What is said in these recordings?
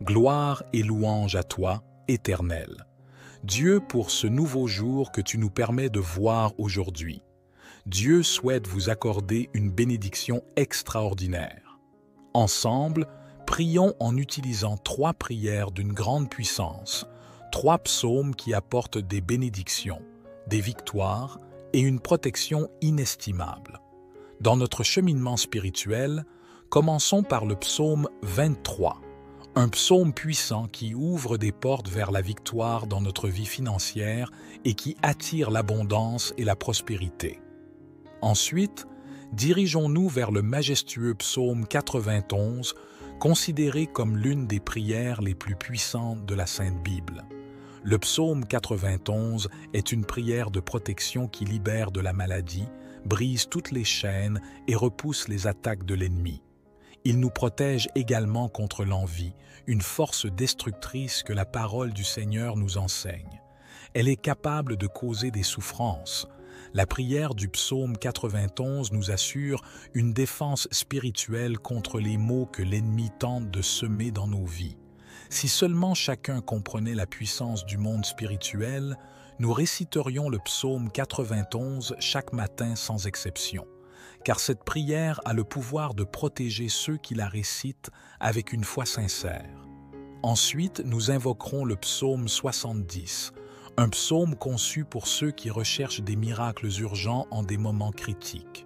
Gloire et louange à toi, Éternel. Dieu, pour ce nouveau jour que tu nous permets de voir aujourd'hui. Dieu souhaite vous accorder une bénédiction extraordinaire. Ensemble, prions en utilisant 3 prières d'une grande puissance, 3 psaumes qui apportent des bénédictions, des victoires et une protection inestimable. Dans notre cheminement spirituel, commençons par le psaume 23, un psaume puissant qui ouvre des portes vers la victoire dans notre vie financière et qui attire l'abondance et la prospérité. Ensuite, dirigeons-nous vers le majestueux psaume 91, considéré comme l'une des prières les plus puissantes de la Sainte Bible. Le psaume 91 est une prière de protection qui libère de la maladie, brise toutes les chaînes et repousse les attaques de l'ennemi. Il nous protège également contre l'envie, une force destructrice que la parole du Seigneur nous enseigne. Elle est capable de causer des souffrances. La prière du psaume 91 nous assure une défense spirituelle contre les maux que l'ennemi tente de semer dans nos vies. Si seulement chacun comprenait la puissance du monde spirituel, nous réciterions le psaume 91 chaque matin sans exception, car cette prière a le pouvoir de protéger ceux qui la récitent avec une foi sincère. Ensuite, nous invoquerons le psaume 70, un psaume conçu pour ceux qui recherchent des miracles urgents en des moments critiques.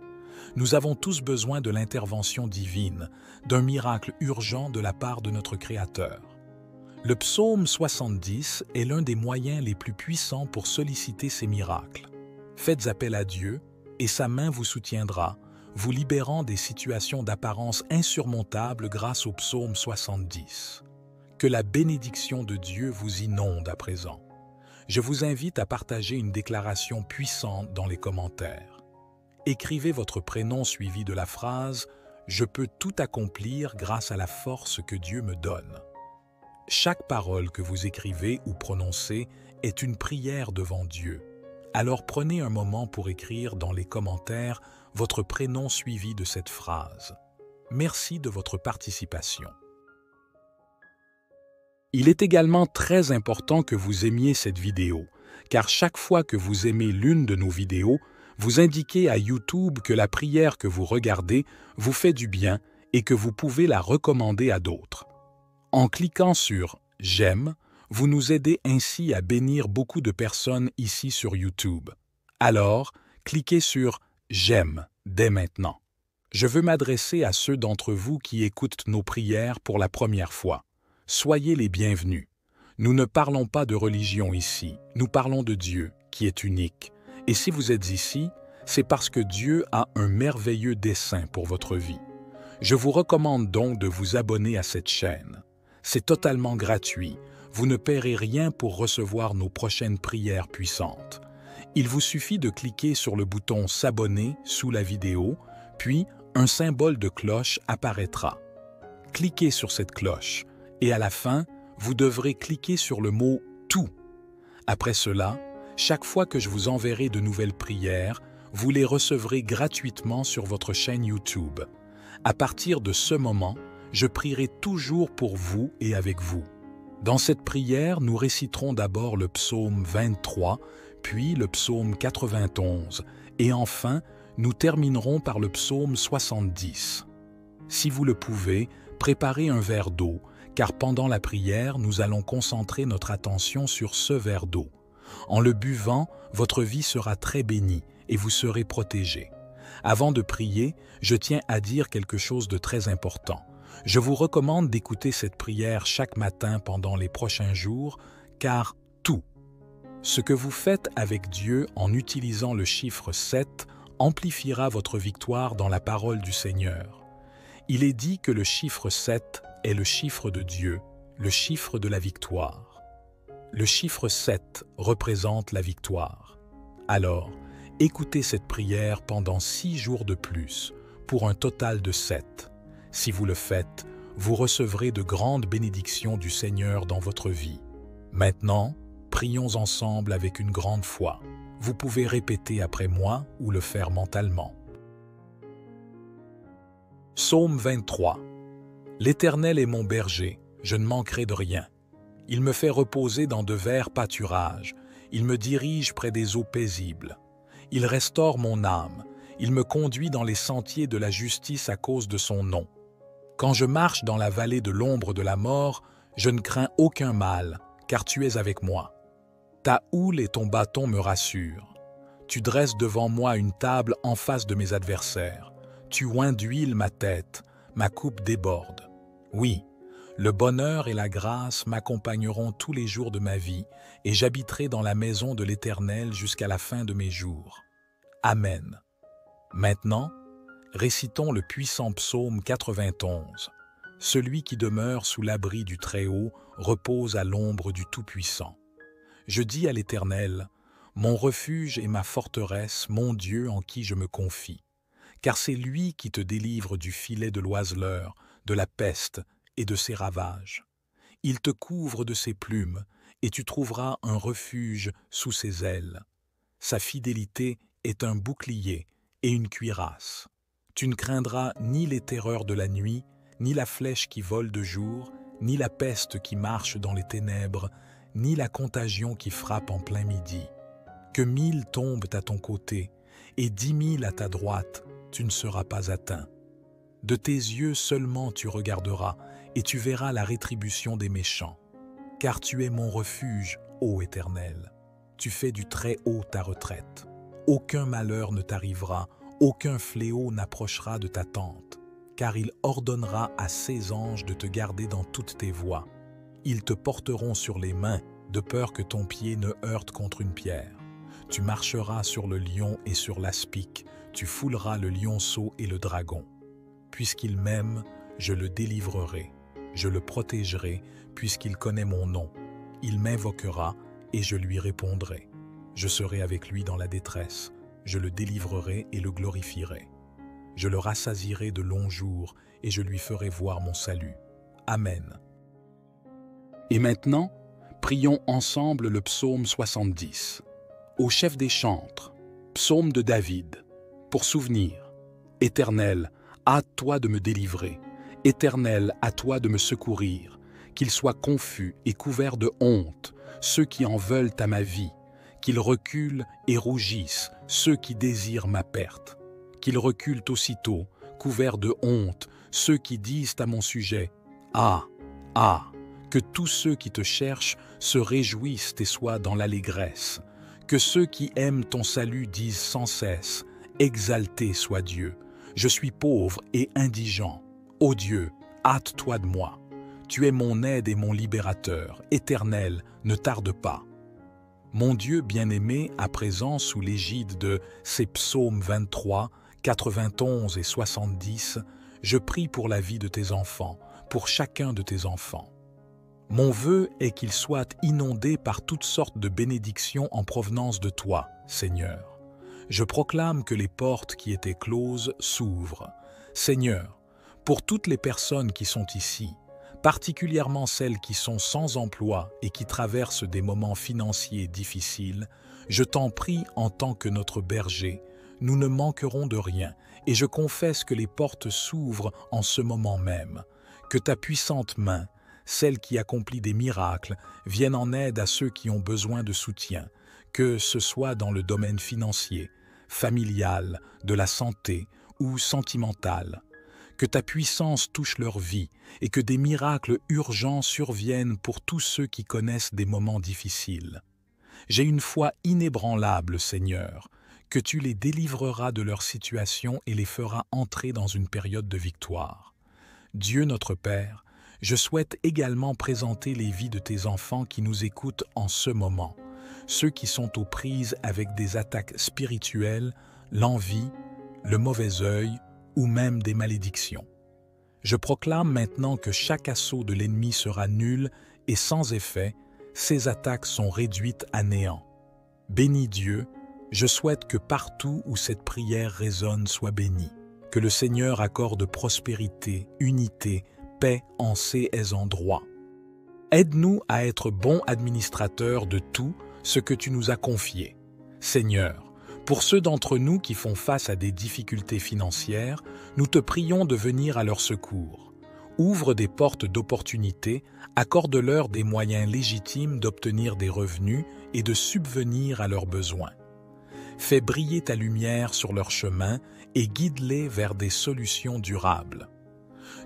Nous avons tous besoin de l'intervention divine, d'un miracle urgent de la part de notre Créateur. Le psaume 70 est l'un des moyens les plus puissants pour solliciter ces miracles. Faites appel à Dieu, et sa main vous soutiendra, vous libérant des situations d'apparence insurmontables grâce au psaume 70. Que la bénédiction de Dieu vous inonde à présent. Je vous invite à partager une déclaration puissante dans les commentaires. Écrivez votre prénom suivi de la phrase « Je peux tout accomplir grâce à la force que Dieu me donne ». Chaque parole que vous écrivez ou prononcez est une prière devant Dieu. Alors prenez un moment pour écrire dans les commentaires votre prénom suivi de cette phrase. Merci de votre participation. Il est également très important que vous aimiez cette vidéo, car chaque fois que vous aimez l'une de nos vidéos, vous indiquez à YouTube que la prière que vous regardez vous fait du bien et que vous pouvez la recommander à d'autres. En cliquant sur « J'aime », vous nous aidez ainsi à bénir beaucoup de personnes ici sur YouTube. Alors, cliquez sur « J'aime » dès maintenant. Je veux m'adresser à ceux d'entre vous qui écoutent nos prières pour la première fois. Soyez les bienvenus. Nous ne parlons pas de religion ici, nous parlons de Dieu, qui est unique. Et si vous êtes ici, c'est parce que Dieu a un merveilleux dessein pour votre vie. Je vous recommande donc de vous abonner à cette chaîne. C'est totalement gratuit. Vous ne paierez rien pour recevoir nos prochaines prières puissantes. Il vous suffit de cliquer sur le bouton « S'abonner » sous la vidéo, puis un symbole de cloche apparaîtra. Cliquez sur cette cloche et à la fin, vous devrez cliquer sur le mot « Tout ». Après cela, chaque fois que je vous enverrai de nouvelles prières, vous les recevrez gratuitement sur votre chaîne YouTube. À partir de ce moment, je prierai toujours pour vous et avec vous. Dans cette prière, nous réciterons d'abord le psaume 23, puis le psaume 91, et enfin, nous terminerons par le psaume 70. Si vous le pouvez, préparez un verre d'eau, car pendant la prière, nous allons concentrer notre attention sur ce verre d'eau. En le buvant, votre vie sera très bénie et vous serez protégé. Avant de prier, je tiens à dire quelque chose de très important. Je vous recommande d'écouter cette prière chaque matin pendant les prochains jours, car tout, ce que vous faites avec Dieu en utilisant le chiffre 7 amplifiera votre victoire dans la parole du Seigneur. Il est dit que le chiffre 7 est le chiffre de Dieu, le chiffre de la victoire. Le chiffre 7 représente la victoire. Alors, écoutez cette prière pendant 6 jours de plus, pour un total de 7. Si vous le faites, vous recevrez de grandes bénédictions du Seigneur dans votre vie. Maintenant, prions ensemble avec une grande foi. Vous pouvez répéter après moi ou le faire mentalement. Psaume 23. L'Éternel est mon berger, je ne manquerai de rien. Il me fait reposer dans de verts pâturages, il me dirige près des eaux paisibles. Il restaure mon âme, il me conduit dans les sentiers de la justice à cause de son nom. Quand je marche dans la vallée de l'ombre de la mort, je ne crains aucun mal, car tu es avec moi. Ta houle et ton bâton me rassurent. Tu dresses devant moi une table en face de mes adversaires. Tu oins d'huile ma tête, ma coupe déborde. Oui, le bonheur et la grâce m'accompagneront tous les jours de ma vie, et j'habiterai dans la maison de l'Éternel jusqu'à la fin de mes jours. Amen. Maintenant, récitons le puissant psaume 91. Celui qui demeure sous l'abri du Très-Haut repose à l'ombre du Tout-Puissant. Je dis à l'Éternel, mon refuge et ma forteresse, mon Dieu en qui je me confie. Car c'est lui qui te délivre du filet de l'oiseleur, de la peste et de ses ravages. Il te couvre de ses plumes, et tu trouveras un refuge sous ses ailes. Sa fidélité est un bouclier et une cuirasse. Tu ne craindras ni les terreurs de la nuit, ni la flèche qui vole de jour, ni la peste qui marche dans les ténèbres, ni la contagion qui frappe en plein midi. Que 1000 tombent à ton côté, et 10 000 à ta droite, tu ne seras pas atteint. De tes yeux seulement tu regarderas, et tu verras la rétribution des méchants. Car tu es mon refuge, ô Éternel. Tu fais du Très-Haut ta retraite. Aucun malheur ne t'arrivera, aucun fléau n'approchera de ta tente, car il ordonnera à ses anges de te garder dans toutes tes voies. Ils te porteront sur les mains, de peur que ton pied ne heurte contre une pierre. Tu marcheras sur le lion et sur l'aspic, tu fouleras le lionceau et le dragon. Puisqu'il m'aime, je le délivrerai. Je le protégerai, puisqu'il connaît mon nom. Il m'invoquera, et je lui répondrai. Je serai avec lui dans la détresse. Je le délivrerai et le glorifierai. Je le rassasierai de longs jours, et je lui ferai voir mon salut. Amen. Et maintenant, prions ensemble le psaume 70. Au chef des chantres, psaume de David, pour souvenir. Éternel, hâte-toi de me délivrer. Éternel, à toi de me secourir. Qu'ils soient confus et couverts de honte, ceux qui en veulent à ma vie. Qu'ils reculent et rougissent, ceux qui désirent ma perte. Qu'ils reculent aussitôt, couverts de honte, ceux qui disent à mon sujet, « Ah, ah !» Que tous ceux qui te cherchent se réjouissent et soient dans l'allégresse. Que ceux qui aiment ton salut disent sans cesse, « Exalté soit Dieu ! Je suis pauvre et indigent. Ô Dieu, hâte-toi de moi. Tu es mon aide et mon libérateur. Éternel, ne tarde pas. » Mon Dieu bien-aimé, à présent sous l'égide de ces psaumes 23, 91 et 70, je prie pour la vie de tes enfants, pour chacun de tes enfants. Mon vœu est qu'ils soient inondés par toutes sortes de bénédictions en provenance de toi, Seigneur. Je proclame que les portes qui étaient closes s'ouvrent. Seigneur, pour toutes les personnes qui sont ici, particulièrement celles qui sont sans emploi et qui traversent des moments financiers difficiles, je t'en prie en tant que notre berger, nous ne manquerons de rien et je confesse que les portes s'ouvrent en ce moment même, que ta puissante main, celle qui accomplit des miracles, vienne en aide à ceux qui ont besoin de soutien, que ce soit dans le domaine financier, familial, de la santé ou sentimental. Que ta puissance touche leur vie et que des miracles urgents surviennent pour tous ceux qui connaissent des moments difficiles. J'ai une foi inébranlable, Seigneur, que tu les délivreras de leur situation et les feras entrer dans une période de victoire. Dieu notre Père, je souhaite également présenter les vies de tes enfants qui nous écoutent en ce moment, ceux qui sont aux prises avec des attaques spirituelles, l'envie, le mauvais œil ou même des malédictions. Je proclame maintenant que chaque assaut de l'ennemi sera nul et sans effet, ces attaques sont réduites à néant. Bénis Dieu, je souhaite que partout où cette prière résonne soit bénie, que le Seigneur accorde prospérité, unité, paix en ces endroits. Aide-nous à être bons administrateurs de tout ce que tu nous as confié. Seigneur, pour ceux d'entre nous qui font face à des difficultés financières, nous te prions de venir à leur secours. Ouvre des portes d'opportunité, accorde-leur des moyens légitimes d'obtenir des revenus et de subvenir à leurs besoins. Fais briller ta lumière sur leur chemin et guide-les vers des solutions durables.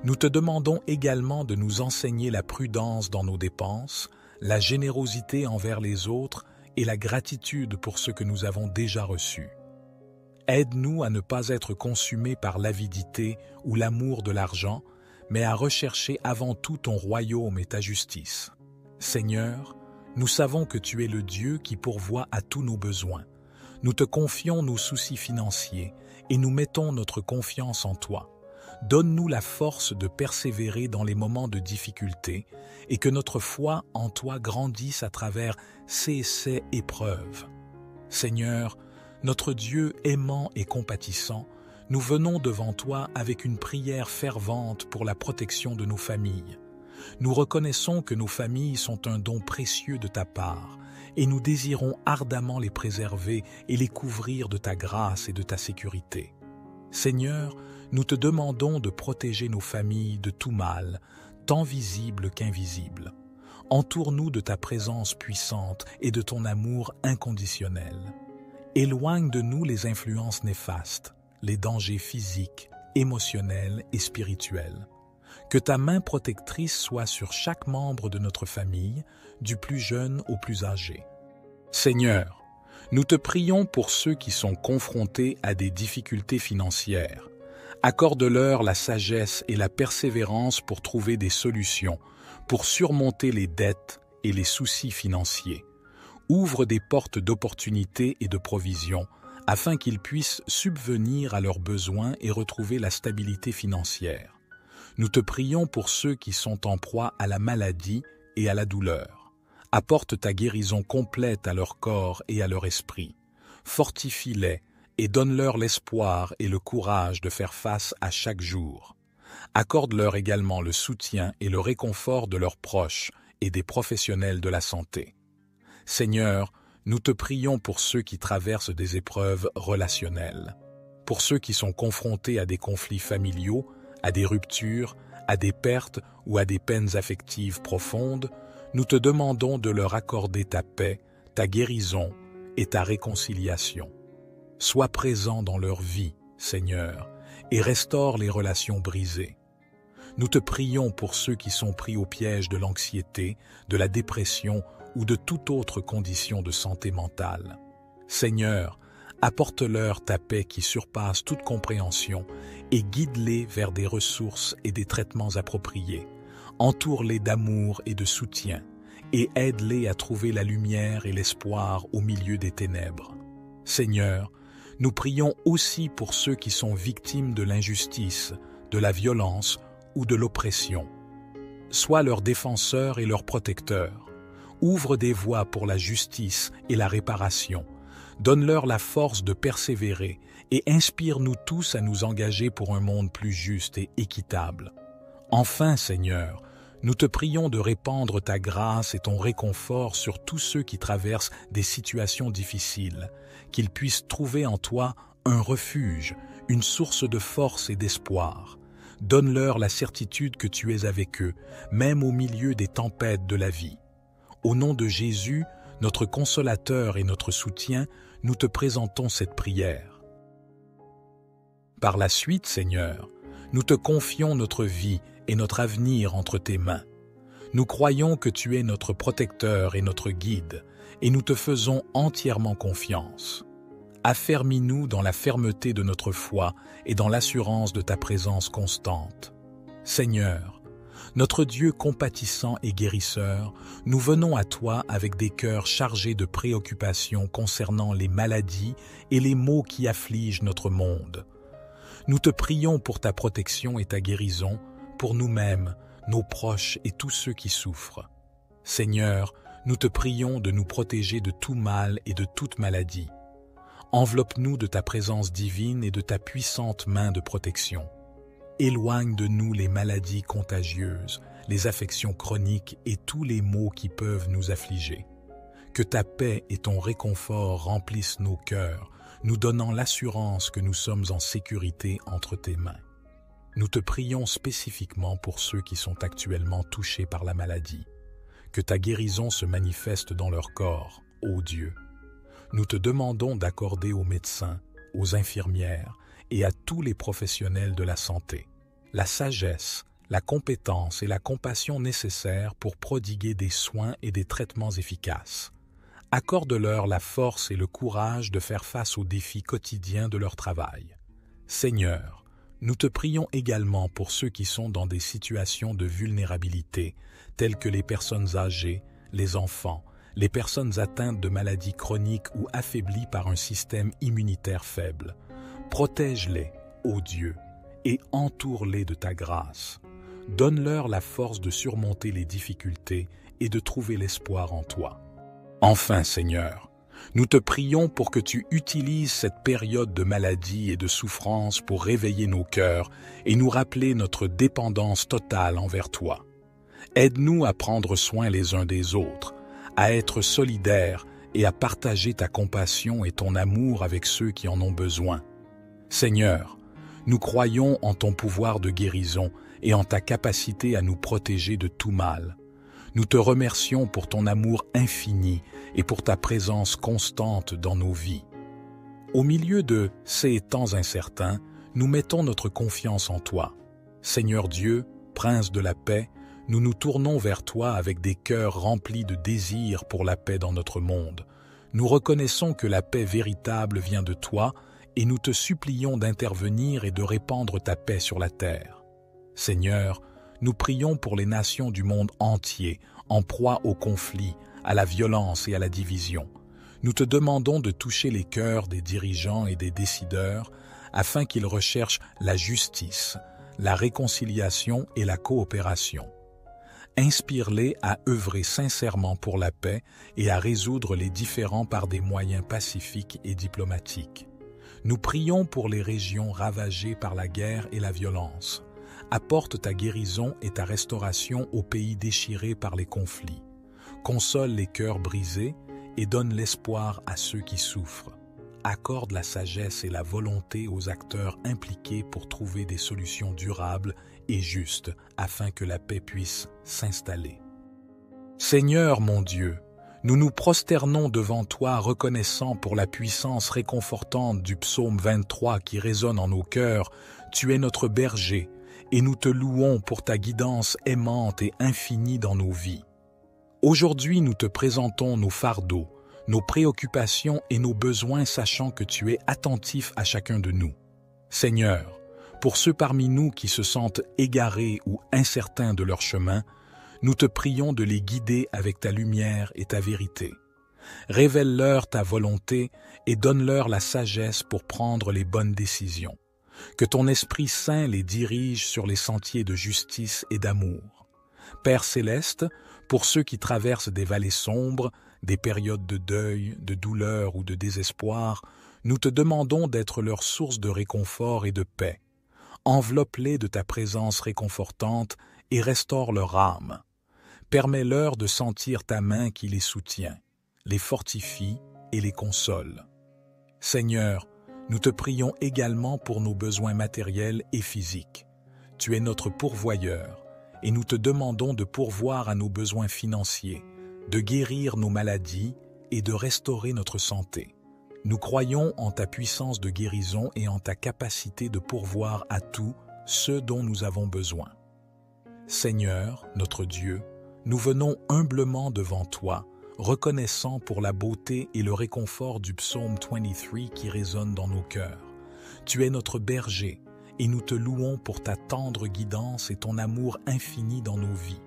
Nous te demandons également de nous enseigner la prudence dans nos dépenses, la générosité envers les autres et la gratitude pour ce que nous avons déjà reçu. Aide-nous à ne pas être consumés par l'avidité ou l'amour de l'argent, mais à rechercher avant tout ton royaume et ta justice. Seigneur, nous savons que tu es le Dieu qui pourvoit à tous nos besoins. Nous te confions nos soucis financiers et nous mettons notre confiance en toi. Donne-nous la force de persévérer dans les moments de difficulté et que notre foi en toi grandisse à travers ces épreuves. Seigneur, notre Dieu aimant et compatissant, nous venons devant toi avec une prière fervente pour la protection de nos familles. Nous reconnaissons que nos familles sont un don précieux de ta part et nous désirons ardemment les préserver et les couvrir de ta grâce et de ta sécurité. Seigneur, nous te demandons de protéger nos familles de tout mal, tant visible qu'invisible. Entoure-nous de ta présence puissante et de ton amour inconditionnel. Éloigne de nous les influences néfastes, les dangers physiques, émotionnels et spirituels. Que ta main protectrice soit sur chaque membre de notre famille, du plus jeune au plus âgé. Seigneur, nous te prions pour ceux qui sont confrontés à des difficultés financières. Accorde-leur la sagesse et la persévérance pour trouver des solutions, pour surmonter les dettes et les soucis financiers. Ouvre des portes d'opportunités et de provisions, afin qu'ils puissent subvenir à leurs besoins et retrouver la stabilité financière. Nous te prions pour ceux qui sont en proie à la maladie et à la douleur. Apporte ta guérison complète à leur corps et à leur esprit. Fortifie-les et donne-leur l'espoir et le courage de faire face à chaque jour. Accorde-leur également le soutien et le réconfort de leurs proches et des professionnels de la santé. Seigneur, nous te prions pour ceux qui traversent des épreuves relationnelles, pour ceux qui sont confrontés à des conflits familiaux, à des ruptures, à des pertes ou à des peines affectives profondes. Nous te demandons de leur accorder ta paix, ta guérison et ta réconciliation. Sois présent dans leur vie, Seigneur, et restaure les relations brisées. Nous te prions pour ceux qui sont pris au piège de l'anxiété, de la dépression ou de toute autre condition de santé mentale. Seigneur, apporte-leur ta paix qui surpasse toute compréhension et guide-les vers des ressources et des traitements appropriés. Entoure-les d'amour et de soutien et aide-les à trouver la lumière et l'espoir au milieu des ténèbres. Seigneur, nous prions aussi pour ceux qui sont victimes de l'injustice, de la violence ou de l'oppression. Sois leur défenseur et leur protecteur. Ouvre des voies pour la justice et la réparation. Donne-leur la force de persévérer et inspire-nous tous à nous engager pour un monde plus juste et équitable. Enfin, Seigneur, nous te prions de répandre ta grâce et ton réconfort sur tous ceux qui traversent des situations difficiles, qu'ils puissent trouver en toi un refuge, une source de force et d'espoir. Donne-leur la certitude que tu es avec eux, même au milieu des tempêtes de la vie. Au nom de Jésus, notre consolateur et notre soutien, nous te présentons cette prière. Par la suite, Seigneur, nous te confions notre vie et notre avenir entre tes mains. Nous croyons que tu es notre protecteur et notre guide, et nous te faisons entièrement confiance. Affermis-nous dans la fermeté de notre foi et dans l'assurance de ta présence constante. Seigneur, notre Dieu compatissant et guérisseur, nous venons à toi avec des cœurs chargés de préoccupations concernant les maladies et les maux qui affligent notre monde. Nous te prions pour ta protection et ta guérison, pour nous-mêmes, nos proches et tous ceux qui souffrent. Seigneur, nous te prions de nous protéger de tout mal et de toute maladie. Enveloppe-nous de ta présence divine et de ta puissante main de protection. Éloigne de nous les maladies contagieuses, les affections chroniques et tous les maux qui peuvent nous affliger. Que ta paix et ton réconfort remplissent nos cœurs, nous donnant l'assurance que nous sommes en sécurité entre tes mains. nous te prions spécifiquement pour ceux qui sont actuellement touchés par la maladie. Que ta guérison se manifeste dans leur corps, ô Dieu. Nous te demandons d'accorder aux médecins, aux infirmières et à tous les professionnels de la santé la sagesse, la compétence et la compassion nécessaires pour prodiguer des soins et des traitements efficaces. Accorde-leur la force et le courage de faire face aux défis quotidiens de leur travail. Seigneur, nous te prions également pour ceux qui sont dans des situations de vulnérabilité, telles que les personnes âgées, les enfants, les personnes atteintes de maladies chroniques ou affaiblies par un système immunitaire faible. Protège-les, ô Dieu, et entoure-les de ta grâce. Donne-leur la force de surmonter les difficultés et de trouver l'espoir en toi. Enfin, Seigneur, nous te prions pour que tu utilises cette période de maladie et de souffrance pour réveiller nos cœurs et nous rappeler notre dépendance totale envers toi. Aide-nous à prendre soin les uns des autres, à être solidaires et à partager ta compassion et ton amour avec ceux qui en ont besoin. Seigneur, nous croyons en ton pouvoir de guérison et en ta capacité à nous protéger de tout mal. Nous te remercions pour ton amour infini et pour ta présence constante dans nos vies. Au milieu de ces temps incertains, nous mettons notre confiance en toi. Seigneur Dieu, Prince de la paix, nous nous tournons vers toi avec des cœurs remplis de désir pour la paix dans notre monde. Nous reconnaissons que la paix véritable vient de toi et nous te supplions d'intervenir et de répandre ta paix sur la terre. Seigneur, nous prions pour les nations du monde entier, en proie au conflit, à la violence et à la division. Nous te demandons de toucher les cœurs des dirigeants et des décideurs afin qu'ils recherchent la justice, la réconciliation et la coopération. Inspire-les à œuvrer sincèrement pour la paix et à résoudre les différends par des moyens pacifiques et diplomatiques. Nous prions pour les régions ravagées par la guerre et la violence. Apporte ta guérison et ta restauration aux pays déchirés par les conflits. Console les cœurs brisés et donne l'espoir à ceux qui souffrent. Accorde la sagesse et la volonté aux acteurs impliqués pour trouver des solutions durables et justes afin que la paix puisse s'installer. Seigneur mon Dieu, nous nous prosternons devant toi reconnaissant pour la puissance réconfortante du psaume 23 qui résonne en nos cœurs. Tu es notre berger et nous te louons pour ta guidance aimante et infinie dans nos vies. Aujourd'hui, nous te présentons nos fardeaux, nos préoccupations et nos besoins, sachant que tu es attentif à chacun de nous. Seigneur, pour ceux parmi nous qui se sentent égarés ou incertains de leur chemin, nous te prions de les guider avec ta lumière et ta vérité. Révèle-leur ta volonté et donne-leur la sagesse pour prendre les bonnes décisions. Que ton Esprit Saint les dirige sur les sentiers de justice et d'amour. Père céleste, pour ceux qui traversent des vallées sombres, des périodes de deuil, de douleur ou de désespoir, nous te demandons d'être leur source de réconfort et de paix. Enveloppe-les de ta présence réconfortante et restaure leur âme. Permets-leur de sentir ta main qui les soutient, les fortifie et les console. Seigneur, nous te prions également pour nos besoins matériels et physiques. Tu es notre pourvoyeur et nous te demandons de pourvoir à nos besoins financiers, de guérir nos maladies et de restaurer notre santé. Nous croyons en ta puissance de guérison et en ta capacité de pourvoir à tout ce dont nous avons besoin. Seigneur, notre Dieu, nous venons humblement devant toi, reconnaissant pour la beauté et le réconfort du psaume 23 qui résonne dans nos cœurs. Tu es notre berger et nous te louons pour ta tendre guidance et ton amour infini dans nos vies.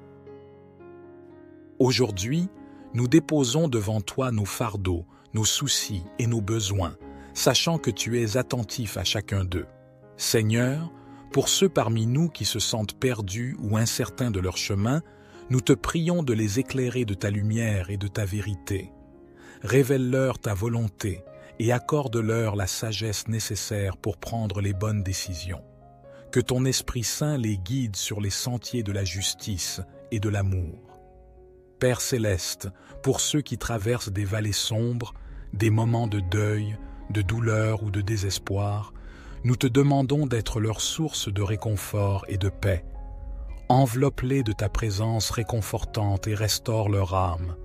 Aujourd'hui, nous déposons devant toi nos fardeaux, nos soucis et nos besoins, sachant que tu es attentif à chacun d'eux. Seigneur, pour ceux parmi nous qui se sentent perdus ou incertains de leur chemin, nous te prions de les éclairer de ta lumière et de ta vérité. Révèle-leur ta volonté et accorde-leur la sagesse nécessaire pour prendre les bonnes décisions. Que ton Esprit Saint les guide sur les sentiers de la justice et de l'amour. Père céleste, pour ceux qui traversent des vallées sombres, des moments de deuil, de douleur ou de désespoir, Nous te demandons d'être leur source de réconfort et de paix. Enveloppe-les de ta présence réconfortante et restaure leur âme.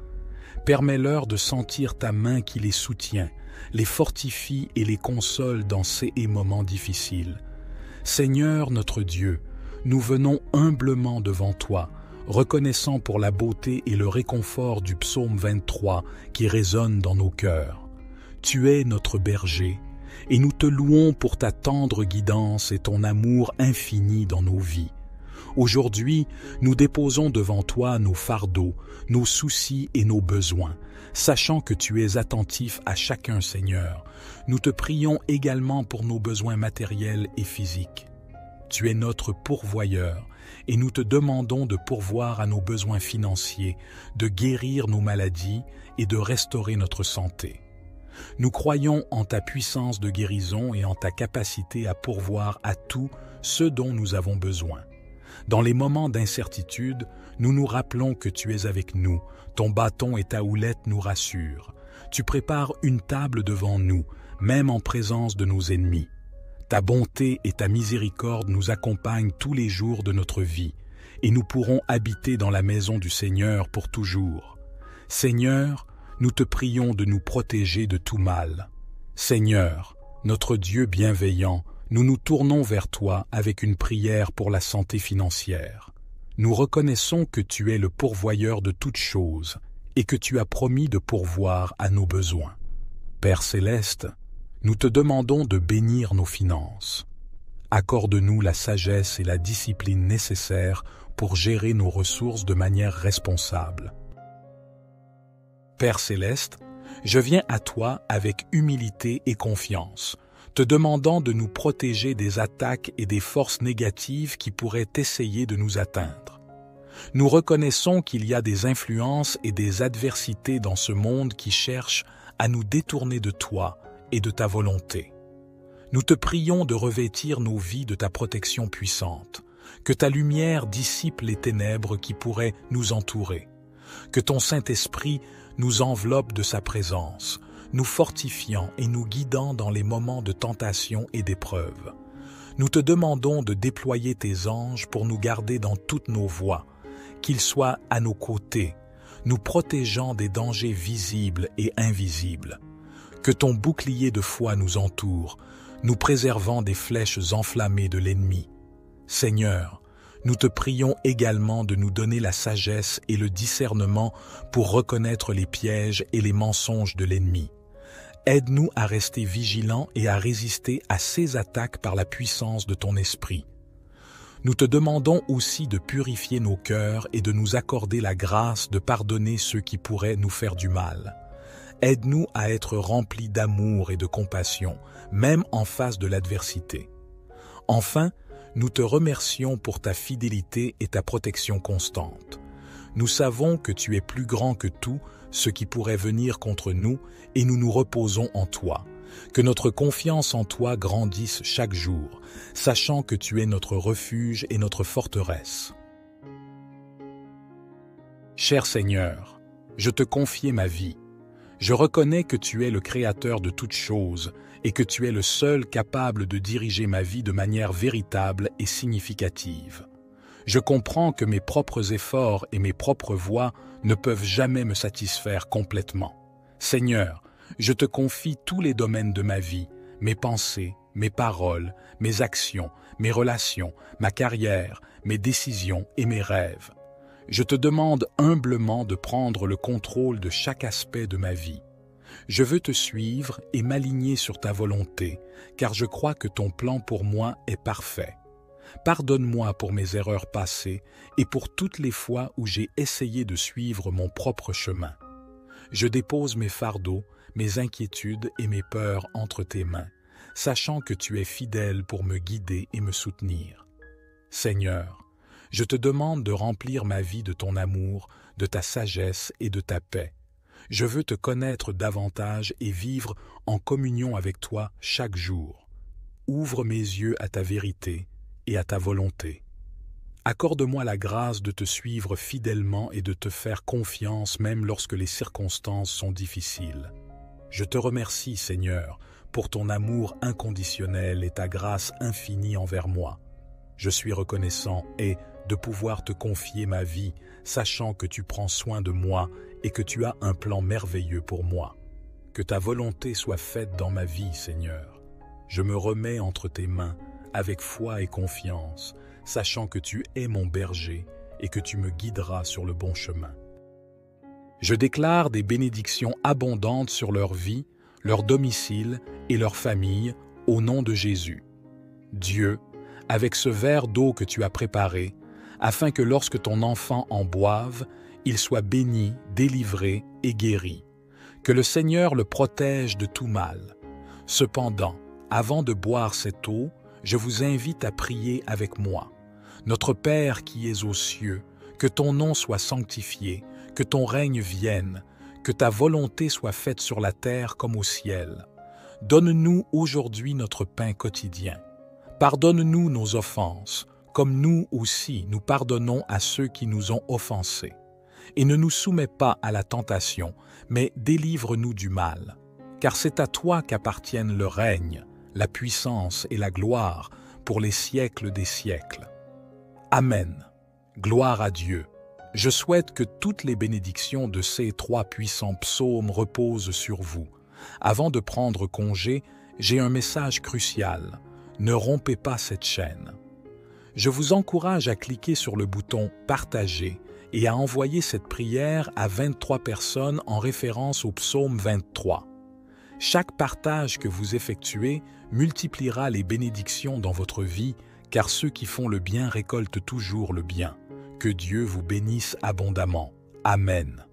Permets-leur de sentir ta main qui les soutient, les fortifie et les console dans ces moments difficiles. Seigneur notre Dieu, nous venons humblement devant toi, reconnaissant pour la beauté et le réconfort du psaume 23 qui résonne dans nos cœurs. Tu es notre berger, et nous te louons pour ta tendre guidance et ton amour infini dans nos vies. Aujourd'hui, nous déposons devant toi nos fardeaux, nos soucis et nos besoins, sachant que tu es attentif à chacun, Seigneur. Nous te prions également pour nos besoins matériels et physiques. Tu es notre pourvoyeur, et nous te demandons de pourvoir à nos besoins financiers, de guérir nos maladies et de restaurer notre santé. Nous croyons en ta puissance de guérison et en ta capacité à pourvoir à tout ce dont nous avons besoin. Dans les moments d'incertitude, nous nous rappelons que tu es avec nous, ton bâton et ta houlette nous rassurent. Tu prépares une table devant nous, même en présence de nos ennemis. Ta bonté et ta miséricorde nous accompagnent tous les jours de notre vie, et nous pourrons habiter dans la maison du Seigneur pour toujours. Seigneur, nous te prions de nous protéger de tout mal. Seigneur, notre Dieu bienveillant, nous nous tournons vers toi avec une prière pour la santé financière. Nous reconnaissons que tu es le pourvoyeur de toutes choses et que tu as promis de pourvoir à nos besoins. Père céleste, nous te demandons de bénir nos finances. Accorde-nous la sagesse et la discipline nécessaires pour gérer nos ressources de manière responsable. Père céleste, je viens à toi avec humilité et confiance, te demandant de nous protéger des attaques et des forces négatives qui pourraient essayer de nous atteindre. Nous reconnaissons qu'il y a des influences et des adversités dans ce monde qui cherchent à nous détourner de toi et de ta volonté. Nous te prions de revêtir nos vies de ta protection puissante, que ta lumière dissipe les ténèbres qui pourraient nous entourer, que ton Saint-Esprit nous enveloppe de sa présence, nous fortifiant et nous guidant dans les moments de tentation et d'épreuve. Nous te demandons de déployer tes anges pour nous garder dans toutes nos voies, qu'ils soient à nos côtés, nous protégeant des dangers visibles et invisibles. Que ton bouclier de foi nous entoure, nous préservant des flèches enflammées de l'ennemi. Seigneur, nous te prions également de nous donner la sagesse et le discernement pour reconnaître les pièges et les mensonges de l'ennemi. Aide-nous à rester vigilants et à résister à ces attaques par la puissance de ton esprit. Nous te demandons aussi de purifier nos cœurs et de nous accorder la grâce de pardonner ceux qui pourraient nous faire du mal. Aide-nous à être remplis d'amour et de compassion, même en face de l'adversité. Enfin, nous te remercions pour ta fidélité et ta protection constante. Nous savons que tu es plus grand que tout ce qui pourrait venir contre nous et nous nous reposons en toi. Que notre confiance en toi grandisse chaque jour, sachant que tu es notre refuge et notre forteresse. Cher Seigneur, je te confie ma vie. Je reconnais que tu es le Créateur de toutes choses et que tu es le seul capable de diriger ma vie de manière véritable et significative. Je comprends que mes propres efforts et mes propres voies ne peuvent jamais me satisfaire complètement. Seigneur, je te confie tous les domaines de ma vie, mes pensées, mes paroles, mes actions, mes relations, ma carrière, mes décisions et mes rêves. Je te demande humblement de prendre le contrôle de chaque aspect de ma vie. Je veux te suivre et m'aligner sur ta volonté, car je crois que ton plan pour moi est parfait. Pardonne-moi pour mes erreurs passées et pour toutes les fois où j'ai essayé de suivre mon propre chemin. Je dépose mes fardeaux, mes inquiétudes et mes peurs entre tes mains, sachant que tu es fidèle pour me guider et me soutenir. Seigneur, je te demande de remplir ma vie de ton amour, de ta sagesse et de ta paix. Je veux te connaître davantage et vivre en communion avec toi chaque jour. Ouvre mes yeux à ta vérité et à ta volonté. Accorde-moi la grâce de te suivre fidèlement et de te faire confiance même lorsque les circonstances sont difficiles. Je te remercie, Seigneur, pour ton amour inconditionnel et ta grâce infinie envers moi. Je suis reconnaissant et de pouvoir te confier ma vie, sachant que tu prends soin de moi et que tu as un plan merveilleux pour moi. Que ta volonté soit faite dans ma vie, Seigneur. Je me remets entre tes mains avec foi et confiance, sachant que tu es mon berger et que tu me guideras sur le bon chemin. Je déclare des bénédictions abondantes sur leur vie, leur domicile et leur famille, au nom de Jésus. Dieu, avec ce verre d'eau que tu as préparé, afin que lorsque ton enfant en boive, il soit béni, délivré et guéri. Que le Seigneur le protège de tout mal. Cependant, avant de boire cette eau, je vous invite à prier avec moi. Notre Père qui es aux cieux, que ton nom soit sanctifié, que ton règne vienne, que ta volonté soit faite sur la terre comme au ciel. Donne-nous aujourd'hui notre pain quotidien. Pardonne-nous nos offenses, comme nous aussi nous pardonnons à ceux qui nous ont offensés. Et ne nous soumets pas à la tentation, mais délivre-nous du mal. Car c'est à toi qu'appartiennent le règne, la puissance et la gloire pour les siècles des siècles. Amen. Gloire à Dieu. Je souhaite que toutes les bénédictions de ces 3 puissants psaumes reposent sur vous. Avant de prendre congé, j'ai un message crucial. Ne rompez pas cette chaîne. Je vous encourage à cliquer sur le bouton « Partager » et à envoyer cette prière à 23 personnes en référence au psaume 23. Chaque partage que vous effectuez multipliera les bénédictions dans votre vie, car ceux qui font le bien récoltent toujours le bien. Que Dieu vous bénisse abondamment. Amen.